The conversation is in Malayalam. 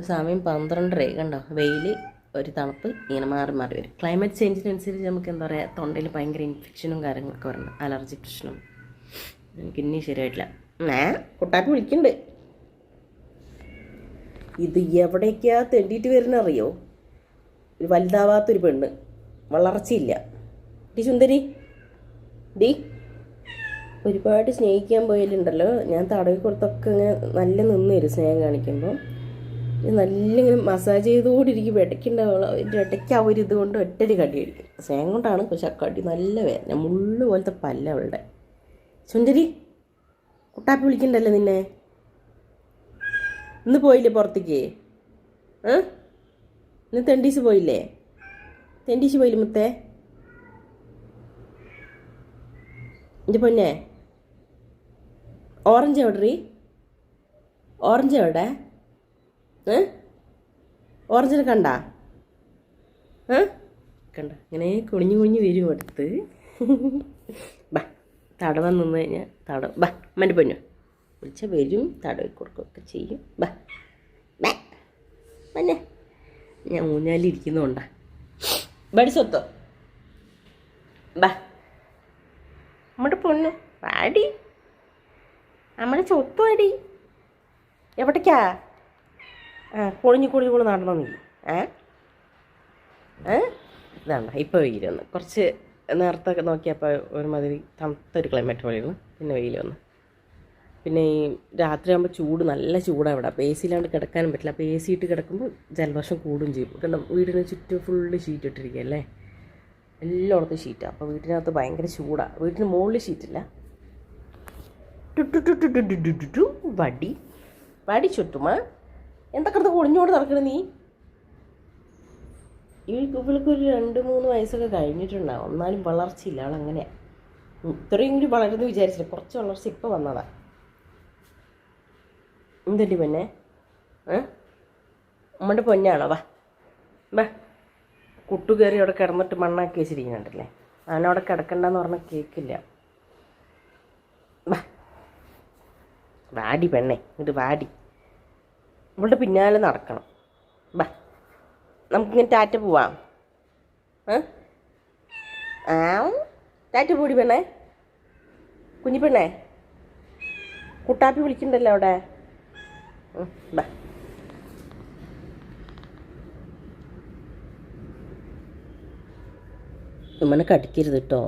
സമയം 12:30 കണ്ടോ, വെയിൽ ഒരു തണുപ്പ് ഇങ്ങനെ മാറി മാറി വരും. ക്ലൈമറ്റ് ചേഞ്ചിനനുസരിച്ച് നമുക്ക് എന്താ പറയുക, തൊണ്ടയിൽ ഭയങ്കര ഇൻഫെക്ഷനും കാര്യങ്ങളൊക്കെ വരണം, അലർജി പ്രശ്നം. എനിക്ക് ഇനി ശരിയായിട്ടില്ല. കുട്ടാപ്പി വിളിക്കുന്നുണ്ട്. ഇത് എവിടേക്കാ തെണ്ടിയിട്ട് വരുന്ന അറിയോ? ഒരു വലുതാവാത്തൊരു പെണ്ണ്, വളർച്ചയില്ല. ഡി സുന്ദരി, ഡി ഒരുപാട് സ്നേഹിക്കാൻ പോയാലുണ്ടല്ലോ, ഞാൻ തടവി കൊടുത്തൊക്കെ ഇങ്ങനെ നല്ല നിന്ന് തരും സ്നേഹം കാണിക്കുമ്പോൾ. നല്ല ഇങ്ങനെ മസാജ് ചെയ്തുകൊണ്ടിരിക്കും. ഇടയ്ക്കുണ്ടാവുള്ള ഇടയ്ക്ക് ആ ഒരു ഇതുകൊണ്ട് ഒറ്റൊരു കടി അടിക്കും. സ്നേഹം കൊണ്ടാണ്, പക്ഷെ ആ കടി നല്ല വേദന, മുള്ളു പോലത്തെ പല്ല അവളുടെ. സുന്ദരി, കുട്ടാപ്പി വിളിക്കണ്ടല്ലോ നിന്നെ. ഇന്ന് പോയില്ലേ പുറത്തേക്ക്? ഇന്ന് തെണ്ടീസ് പോയില്ലേ? തെണ്ടീസ് പോയില്ലേ മുത്തേ? എൻ്റെ പൊന്നെ, ഓറഞ്ച് എവിടെ? ഓറഞ്ച് എവിടെ? ഓറഞ്ചിനെ കണ്ട ഇങ്ങനെ കുണിഞ്ഞു കുണിഞ്ഞ് വരും അടുത്ത്. ബാ, തടവാൻ നിന്ന് കഴിഞ്ഞാൽ ബാ അമ്മൻ്റെ പൊന്നു വിളിച്ചാൽ വരും, തടവി കൊടുക്കുകയൊക്കെ ചെയ്യും. ബാ ബാ മന്നെ, ഞാൻ ഊഞ്ഞാലിരിക്കുന്നതുകൊണ്ടാ. ബടി സ്വത്തോ, ബാ നമ്മുടെ പൊന്നു പാടി, നമ്മുടെ സ്വത്ത് പാടി. എവിടേക്കാ? പൊളിഞ്ഞു നടന്നോ നീ? ഇതാണ്ട ഇപ്പോൾ വെയിൽ വന്നു. കുറച്ച് നേരത്തെ നോക്കിയപ്പോൾ ഒരുമാതിരി തണുത്തൊരു ക്ലൈമറ്റ് പോലെയാണ്. പിന്നെ വെയിൽ വന്നു. പിന്നെ ഈ രാത്രിയാകുമ്പോൾ ചൂട്, നല്ല ചൂടാണ് ഇവിടെ. അപ്പോൾ എ സിയിലാണ്ട് കിടക്കാനും പറ്റില്ല. അപ്പോൾ എ സി ഇട്ട് കിടക്കുമ്പോൾ ജലദോഷം കൂടും ചെയ്യും. കാരണം വീടിന് ചുറ്റും ഫുള്ള് ഷീറ്റ് ഇട്ടിരിക്കുകയല്ലേ, എല്ലായിടത്തും ഷീറ്റാണ്. അപ്പോൾ വീട്ടിനകത്ത് ഭയങ്കര ചൂടാണ്. വീട്ടിന് മുകളിൽ ഷീറ്റില്ല. വടി വടി ചുറ്റുമാ എന്തൊക്കെ ഒളിഞ്ഞോട് നടക്കണ നീ? ഇവൾക്കൊരു 2-3 വയസ്സൊക്കെ കഴിഞ്ഞിട്ടുണ്ടാവും, എന്നാലും വളർച്ചയില്ല. അവളങ്ങനെയാണ്. ഇത്രയും കൂടി വളരുമെന്ന് വിചാരിച്ചില്ല, കുറച്ച് വളർച്ച ഇപ്പോൾ വന്നതാ. എന്തുണ്ട് പൊന്നെ? നമ്മുടെ പൊന്നാണോ? വാ വാ. കുട്ടുകയറി അവിടെ കിടന്നിട്ട് മണ്ണാക്കി വെച്ചിരിക്കുന്നുണ്ടല്ലേ. അവനവിടെ കിടക്കണ്ടെന്ന് പറഞ്ഞാൽ കേൾക്കില്ല. വാ വാടി പെണ്ണേ, ഇത് വാടി. ഇവളുടെ പിന്നാലെ നടക്കണം. ബാ, നമുക്കിങ്ങനെ ടാറ്റ പോവാം. ടാറ്റ പോടി പെണ്ണേ, കുഞ്ഞി പെണ്ണേ. കുട്ടാപ്പി വിളിക്കണ്ടല്ലോ അവിടെ. ബാ, ഉമ്മനെ കടിക്കരുത് കേട്ടോ.